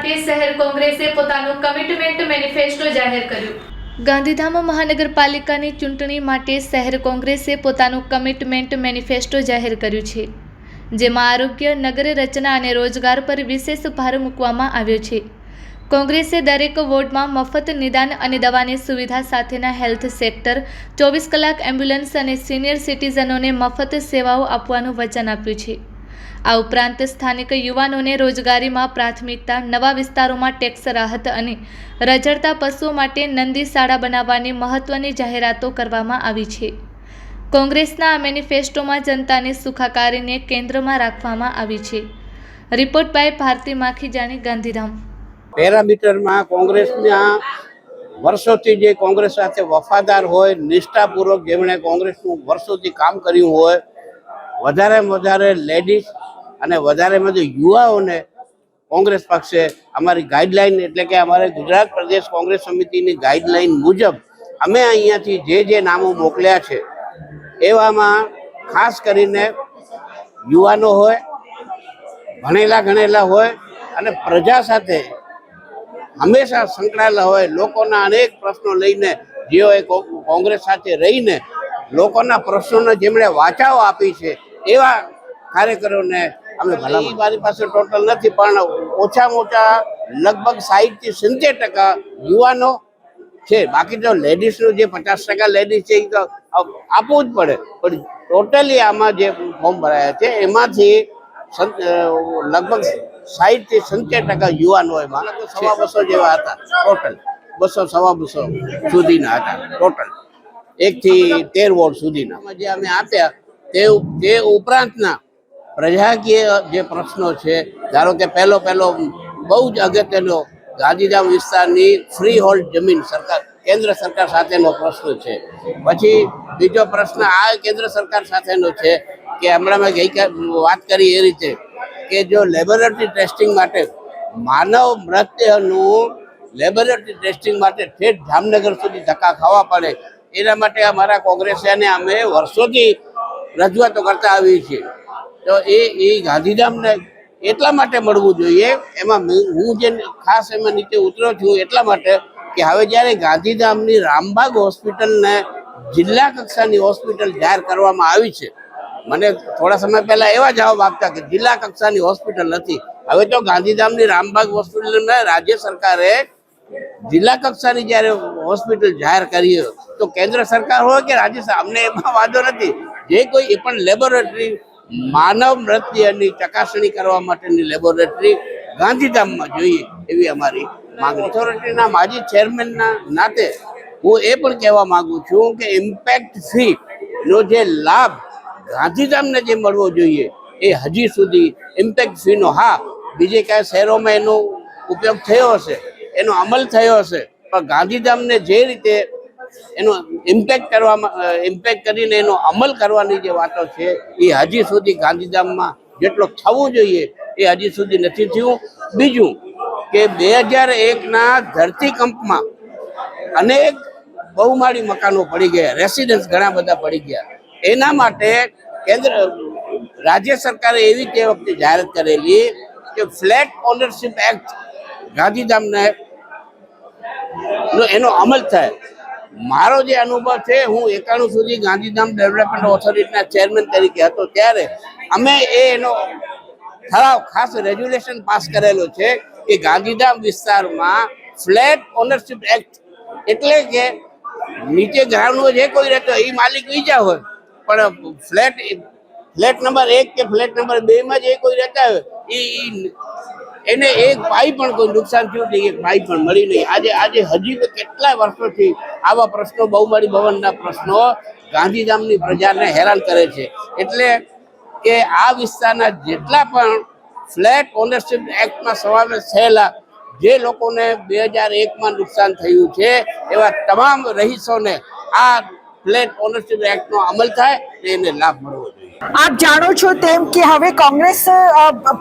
માટે શહેર કોંગ્રેસે પોતાનું કમિટમેન્ટ મેનિફેસ્ટો જાહેર કર્યું। ગાંધીધામ મહાનગરપાલિકાની ચૂંટણી માટે શહેર કોંગ્રેસે પોતાનું કમિટમેન્ટ મેનિફેસ્ટો જાહેર કર્યું છે, જેમાં આરોગ્ય, નગર રચના અને રોજગાર પર વિશેષ ભાર મૂકવામાં આવ્યો છે। કોંગ્રેસે દરેક વોર્ડમાં મફત નિદાન અને દવાની સુવિધા સાથેના હેલ્થ સેક્ટર, 24 કલાક એમ્બ્યુલન્સ અને સિનિયર સિટીઝનોને મફત સેવાઓ આપવાનું વચન આપ્યું છે। આ ઉપરાંત સ્થાનિક યુવાનોને રોજગારીમાં પ્રાથમિકતા, નવા વિસ્તારોમાં ટેક્સ રાહત અને રઝળતા પશુઓ માટે નંદી શાળા બનાવવાની મહત્વની જાહેરાતો કરવામાં આવી છે। કોંગ્રેસના આ મેનિફેસ્ટોમાં જનતાની સુખાકારીને કેન્દ્રમાં રાખવામાં આવી છે। Report by Bharti Makhijani, Gandhidham. પેરામીટરમાં કોંગ્રેસના વર્ષોથી જે કોંગ્રેસ સાથે વફાદાર હોય, નિષ્ઠાપૂર્વક જેમણે કોંગ્રેસનું વર્ષોથી કામ કર્યું હોય, વધારેમાં વધારે લેડીઝ અને વધારેમાં વધુ યુવાઓને કોંગ્રેસ પક્ષે અમારી ગાઈડલાઈન એટલે કે અમારે ગુજરાત પ્રદેશ કોંગ્રેસ સમિતિની ગાઈડલાઈન મુજબ અમે અહીંયાથી જે નામો મોકલ્યા છે એવામાં ખાસ કરીને યુવાનો હોય, ભણેલા ગણેલા હોય અને પ્રજા સાથે હંમેશા સંકળાયેલા હોય, લોકોના અનેક પ્રશ્નો લઈને જેઓએ કોંગ્રેસ સાથે રહીને લોકોના પ્રશ્નોને જેમણે વાચાઓ આપી છે એવા કાર્યકરોને અમે ભલામણ। મારી પાસે ટોટલ નથી પણ ઓછામાં ઓછા લગભગ 60 થી 70% યુવાનો છે। બાકી તો લેડીઝનું જે 50% લેડીઝ છે એ તો આપવું જ પડે, પણ ટોટલી આમાં જે ફોર્મ ભરાયા છે એમાંથી લગભગ 60 થી 70% યુવાનો એમાં 200 જેવા હતા ટોટલ, 200-250 સુધીના હતા ટોટલ, 1 થી 13 વોર્ડ સુધીના જે અમે આપ્યા તે ઉપરાંતના પ્રજાકીય જે પ્રશ્નો છે, ધારો કે પહેલો બહુ જ અગત્યનો ગાંધીધામ વિસ્તારની ફ્રી હોલ્ડ જમીન સરકાર કેન્દ્ર સરકાર સાથેનો પ્રશ્ન છે। પછી બીજો પ્રશ્ન આ કેન્દ્ર સરકાર સાથેનો છે કે હમણાં મેં ગઈકાલે વાત કરી એ રીતે કે જો લેબોરેટરી ટેસ્ટિંગ માટે માનવ મૃતદેહનું લેબોરેટરી ટેસ્ટિંગ માટે ઠેઠ જામનગર સુધી ધક્કા ખાવા પડે, એના માટે અમારા કોંગ્રેસીને અમે વર્ષોથી રજૂઆતો કરતા આવી છીએ। તો એ ગાંધીધામને એટલા માટે મળવું જોઈએ, એમાં હું જે ખાસ એમાં નીચે ઉતર્યો છું એટલા માટે કે હવે જ્યારે ગાંધીધામની રામબાગ હોસ્પિટલને જિલ્લા કક્ષાની હોસ્પિટલ જાહેર કરવામાં આવી છે, મને થોડા સમય પહેલા એવા જવાબ આપતા કે જિલ્લા કક્ષાની હોસ્પિટલ નથી। હવે તો ગાંધીધામની રામબાગ હોસ્પિટલને રાજ્ય સરકારે જિલ્લા કક્ષાની જ્યારે હોસ્પિટલ જાહેર કરી તો કેન્દ્ર સરકાર હોય કે રાજ્ય સરકાર, અમને એમાં વાંધો નથી, જે કોઈ એ પણ લેબોરેટરી માનવ મૃતદેહની ચકાસણી કરવા માટેની લેબોરેટરી ગાંધીધામમાં જોઈએ એવી અમારી માંગણી। ઓથોરિટીના માજી ચેરમેનના નાતે હું એ પણ કહેવા માંગુ છું કે ઇમ્પેક્ટ ફી નો જે લાભ ગાંધીધામને જે મળવો જોઈએ એ હજી સુધી ઇમ્પેક્ટ ફીનો, હા બીજે કયા શહેરોમાં એનો ઉપયોગ થયો હશે, એનો અમલ થયો હશે, પણ ગાંધીધામને જે રીતે એનો ઇમ્પેક્ટ કરીને એનો અમલ કરવાની જે વાતો છે એ હજી સુધી ગાંધીધામમાં જેટલો થવું જોઈએ એ હજી સુધી નથી થયું। બીજું કે 2001ના ધરતીકંપમાં અનેક બહુમાળી મકાનો પડી ગયા, રેસિડન્સ ઘણા બધા પડી ગયા, એના માટે રાજ્ય સરકારે એવી તે વખતે જાહેરાત કરેલી કે ફ્લેટ ઓનરશિપ એક્ટ ગાંધીધામને એનો અમલ થાય। મારો જે અનુભવ છે, હું 91 સુધી ગાંધીધામ ડેવલપમેન્ટ ઓથોરિટીના ચેરમેન તરીકે હતો ત્યારે અમે એનો ઠરાવ ખાસ રેગ્યુલેશન પાસ કરેલો છે કે ગાંધીધામ વિસ્તારમાં ફ્લેટ ઓનરશિપ એક્ટ એટલે કે નીચે ગ્રાઉન્ડમાં જે કોઈ રહેતો એ માલિક બીજા હોય, પણ ફ્લેટ નંબર 1 કે ફ્લેટ નંબર 2 માં જે કોઈ રહેતા હોય એને એક પાઈ પણ કોઈ નુકસાન થયું નહીં, એક પાઈ પણ મળી નહીં। આજે હજી કેટલાય વર્ષોથી આવા પ્રશ્નો, બહુમાળી ભવનના પ્રશ્નો ગાંધીધામની પ્રજાને હેરાન કરે છે। એટલે કે આ વિસ્તારના જેટલા પણ ફ્લેટ ઓનરશિપ એક્ટમાં સમાવેશ થયેલા જે લોકોને 2001માં નુકસાન થયું છે એવા તમામ રહીશોને આ ફ્લેટ ઓનરશિપ એક્ટનો અમલ થાય એને લાભ મળવો જોઈએ। આપ જાણો છો તેમ કે હવે કોંગ્રેસ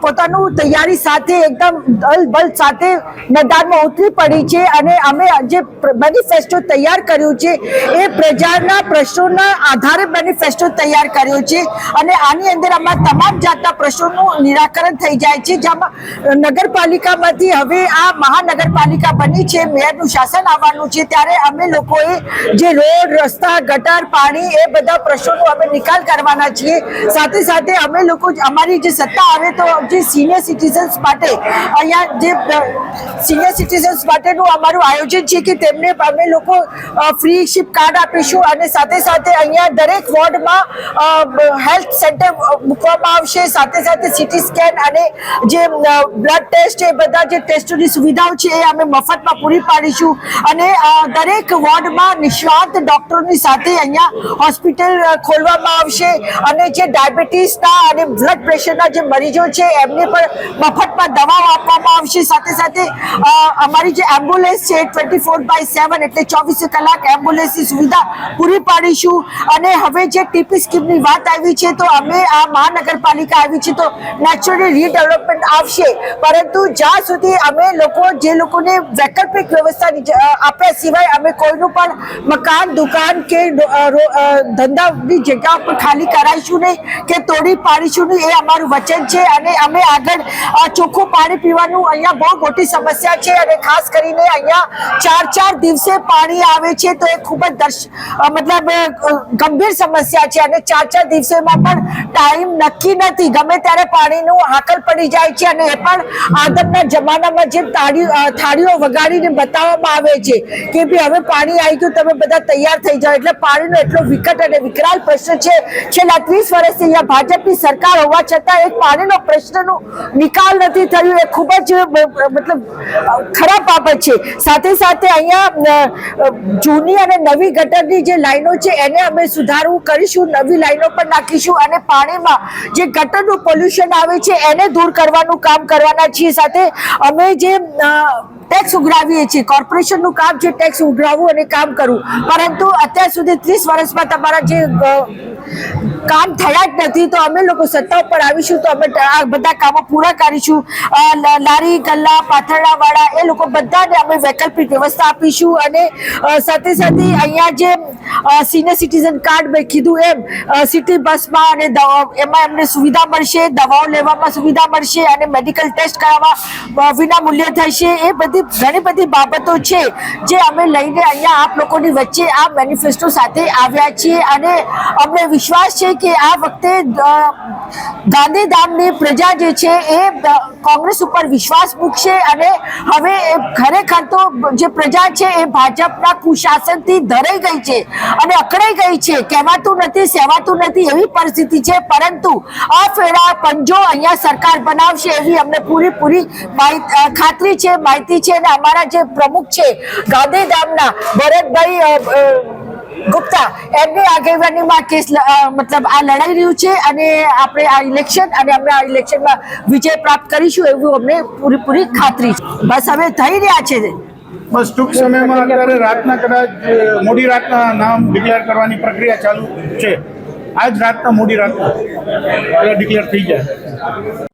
પોતાનું તૈયારી સાથે એકદમ દલબલ સાથે મેદાનમાં ઉતરી પડી છે અને અમે જે મેનિફેસ્ટો તૈયાર કર્યું છે એ પ્રજાના પ્રશ્નોના આધારે મેનિફેસ્ટો તૈયાર કર્યો છે અને આની અંદર આમાં તમામ જાતના પ્રશ્નોનું નિરાકરણ થઈ જાય છે. જેમાં નગરપાલિકામાંથી હવે આ મહાનગરપાલિકા બની છે, મેયરનું શાસન આવવાનું છે, ત્યારે અમે લોકોએ જે રોડ, રસ્તા, ગટર, પાણી એ બધા પ્રશ્નોનો અમે નિકાલ કરવાના છીએ. સાથે સાથે અમે લોકો અમારી જે સત્તા આવે તો જે સિનિયર સિટીઝન્સ માટે અહીંયા જે સિનિયર સિટીઝન્સ માટેનું અમારું આયોજન છે કે તેમને અમે લોકો ફ્રી શિપ કાર્ડ આપીશું અને સાથે સાથે અહીંયા દરેક વોર્ડમાં હેલ્થ સેન્ટર મૂકવામાં આવશે. સાથે સાથે સિટી સ્કેન અને જે બ્લડ ટેસ્ટ એ બધા જે ટેસ્ટોની સુવિધાઓ છે એ અમે મફતમાં પૂરી પાડીશું અને દરેક વોર્ડમાં નિષ્ણાત ડોક્ટરોની સાથે અહીંયા હોસ્પિટલ ખોલવામાં આવશે અને જે ડાયાબિટીસના અને બ્લડ પ્રેશરના જે મરીજો છે એમને પણ મફતમાં દવાઓ આપવામાં આવશે. સાથે સાથે અમારી જે એમ્બ્યુલન્સ છે 24/7 એટલે 24 કલાક એમ્બ્યુલન્સની સુવિધા પૂરી પાડીશું. અને હવે જે ટીપી સ્કીમની વાત આવી છે તો અમે આ મહાનગરપાલિકા આવી છે તો નેચરલી રીડેવલપમેન્ટ આવશે, પરંતુ જ્યાં સુધી અમે લોકો જે લોકોને વૈકલ્પિક વ્યવસ્થા આપ્યા સિવાય અમે કોઈનું પણ મકાન, દુકાન કે ધંધાની જગ્યા પર ખાલી કરાવીશું નહીં કે તોડી પાડીશું નહીં, એ અમારું વચન છે. અને અમે આગળ ચોખ્ખું પાણી પીવાનું અહીંયા બહુ મોટી સમસ્યા છે અને ખાસ કરીને અહીંયા 4 દિવસે પાણી આવે છે તો એ ખૂબ જ મતલબ ગંભીર સમસ્યા છે અને 4 દિવસોમાં પણ ટાઈમ નક્કી નથી, ગમે ત્યારે પાણીનું હાકલ પડી જાય છે અને એ પણ આગળના જમાનામાં જે થાળીઓ વગાડીને બતાવવામાં આવે છે કે ભાઈ હવે પાણી આવી ગયું, તમે બધા તૈયાર થઈ જાઓ. એટલે પાણીનો એટલો વિકટ અને વિકરાળ પ્રશ્ન છે. છેલ્લા 30 વર્ષથી અહીંયા ભાજપની સરકાર હોવા છતાં એક પાણીનો પ્રશ્નનો નિકાલ નથી થયું, એ ખૂબ જ મતલબ ખરાબ બાબત છે. સાથે સાથે અહીંયા જૂની અને નવી ગટરની જે લાઈનો છે એને અમે સુધારવું કરીશું, નવી લાઈનો પણ નાખીશું અને પાણીમાં જે ગટરનું પોલ્યુશન આવે છે એને દૂર કરવાનું કામ કરવાના છીએ. સાથે અમે જે ટેક્સ ઉઘરાવીએ છીએ, કોર્પોરેશનનું કામ છે ટેક્સ ઉઘરાવવું અને કામ કરવું, પરંતુ અત્યાર સુધી 30 વર્ષમાં તમારા જે કામ થયા જ નથી. તો અમે લોકો સત્તા ઉપર આવીશું તો અમે આ બધા કામો પૂરા કરીશું. લારી ગલ્લા પાથરણાવાળા એ લોકો બધાને અમે વૈકલ્પિક વ્યવસ્થા આપીશું અને સાથે સાથે અહીંયા જે સિનિયર સિટીઝન કાર્ડ મેં કીધું એમ સિટી બસમાં અને એમાં એમને સુવિધા મળશે, દવાઓ લેવામાં સુવિધા મળશે અને મેડિકલ ટેસ્ટ કરાવવા વિના મૂલ્ય થશે. એ બધી ઘણી બધી બાબતો છે જે અમે લઈને અહીંયા આપ લોકોની વચ્ચે આ મેનિફેસ્ટો સાથે આવ્યા છીએ અને અમને વિશ્વાસ છે કે આ વખતે ગાંધીધામની પ્રજા જે છે એ કોંગ્રેસ ઉપર વિશ્વાસ મૂકશે અને હવે ખરેખર તો જે પ્રજા છે એ ભાજપના કુશાસનથી ધરાઈ ગઈ છે અને અકળાઈ ગઈ છે. કહેવાતું નથી, સહેવાતું નથી એવી પરિસ્થિતિ છે, પરંતુ આ ફેરા પંજો અહીંયા સરકાર બનાવશે એવી અમને પૂરી ખાતરી છે, માહિતી છે. અને અમારા જે પ્રમુખ છે ગાંધીધામના ભરતભાઈ ગુપ્તા એમની આગેવાનીમાં કેસ મતલબ આ લડાઈ રહ્યું છે અને આપણે આ ઇલેક્શન અને અમે આ ઇલેક્શનમાં વિજય પ્રાપ્ત કરીશું એવું અમને પૂરી ખાતરી છે. બસ હવે થઈ રહ્યા છે. બસ ટૂંક સમયમાં અત્યારે રાતના કદાચ મોડી રાતના નામ ડિક્લેર કરવાની પ્રક્રિયા ચાલુ છે. આજ રાતના મોડી રાતના ડિક્લેર થઈ જાય.